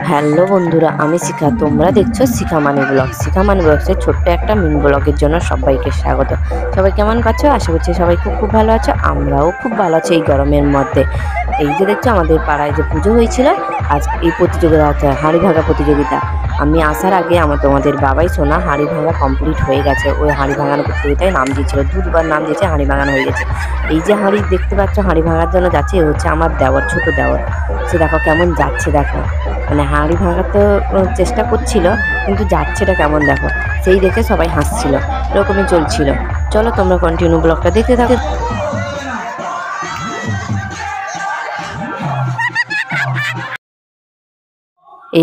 Hello বন্ধুরা, আমি শিখা। তোমরা দেখছো শিখা মানি ব্লগ। শিখা মানি ব্লগসের ছোট্ট একটা মিনি ব্লগের জন্য সবাইকে স্বাগত। সবাই কেমন আছো? আশা করছি সবাই খুব ভালো আছো। আমরাও খুব ভালো আছি এই গরমের মধ্যে। এই যে দেখছো আমাদের পাড়ায় যে পুজো হয়েছিল, আজ এই প্রতিযোগিতা হচ্ছে হাঁড়ি ভাঙা প্রতিযোগিতা। আমি আসার আগে তোমাদের বাবাই শোনা হাঁড়ি ভাঙা কমপ্লিট হয়ে গেছে। ওই হাঁড়ি ভাঙানো প্রতিযোগিতায় নাম দিয়েছিল, দুবার নাম দিয়েছে, হাঁড়ি ভাঙানো হয়ে গেছে। এই যে হাঁড়ি দেখতে পাচ্ছ হাঁড়ি ভাঙার জন্য যাচ্ছে, এ হচ্ছে আমার দেওর, ছোট দেওর। সে দেখো কেমন যাচ্ছে, দেখো মানে হাঁড়ি ভাঙাতে চেষ্টা করছিল, কিন্তু যাচ্ছেটা কেমন দেখো। সেই দেখে সবাই হাসছিল, এরকমই চলছিল। চলো তোমরা কন্টিনিউ ব্লগটা দেখতে থাকো।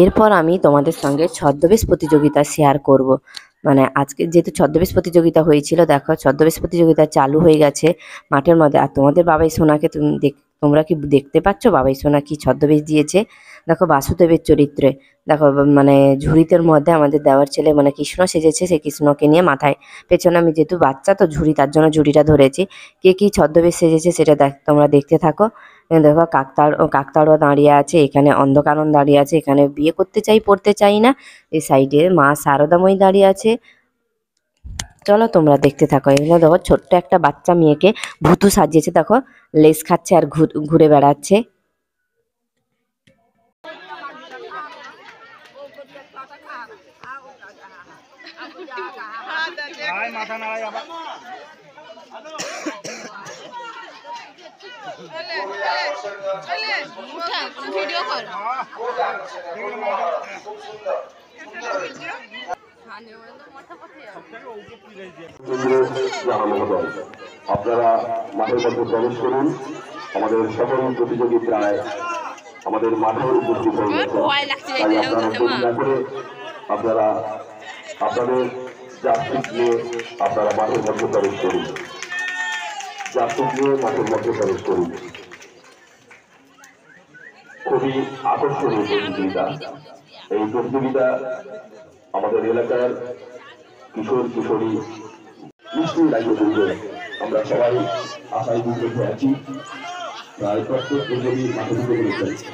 এরপর আমি তোমাদের সঙ্গে ছদ্মবেশ প্রতিযোগিতা শেয়ার করব। মানে আজকে যেহেতু ছদ্মবেশ প্রতিযোগিতা হয়েছিল, দেখো ছদ্মবেশ প্রতিযোগিতা চালু হয়ে গেছে মাঠের মধ্যে। আর তোমাদের বাবাই সোনাকে তোমরা কি দেখতে পাচ্ছ? বাবাই সোনা কি ছদ্মবেশ দিয়েছে দেখো, বাসুদেবের চরিত্রে। দেখো মানে ঝুড়িতের মধ্যে আমাদের দেওয়ার ছেলে মানে কৃষ্ণ সেজেছে, সেই কৃষ্ণকে নিয়ে মাথায় পেছনে, আমি যেহেতু বাচ্চা তো ঝুড়ি, তার জন্য ঝুড়িটা ধরেছি। কে কি ছদ্মবেশ সেজেছে সেটা তোমরা দেখতে থাকো। দেখো কাকতাড়ুয়া দাঁড়িয়ে আছে, এখানে অন্ধকানন দাঁড়িয়ে আছে, এখানে বিয়ে করতে চাই পড়তে চাই না। এই সাইডে মা শারদাময়ী দাঁড়িয়ে আছে। চলো তোমরা দেখতে থাকো। এখানে দেখো ছোট্ট একটা বাচ্চা মেয়েকে ভূতু সাজিয়েছে, দেখো লেস খাচ্ছে আর ঘুরে বেড়াচ্ছে। ভিডিও কর। আপনারা মাঠের মধ্যে প্রবেশ করুন। আমাদের সকল প্রতিযোগী প্রায় আমাদের মাঠে উপস্থিত হয়ে গেছে। তাই আপনারা দেরি না করে আপনারা আপনাদের যাত্রী নিয়ে আপনারা মাঠের মধ্যে প্রবেশ করুন। যাত্রী নিয়ে মাঠের মধ্যে প্রবেশ করুন। খুবই আকর্ষণীয় প্রতিযোগিতা। এই প্রতিযোগিতা আমাদের এলাকার কিশোর কিশোরী নিশ্চয়ই লাগিয়ে তুলবে। আমরা সবাই আশায় বুঝতে আছি। প্রায় প্রত্যেক প্রতিযোগী মাঠে ঢুকে পড়েছে।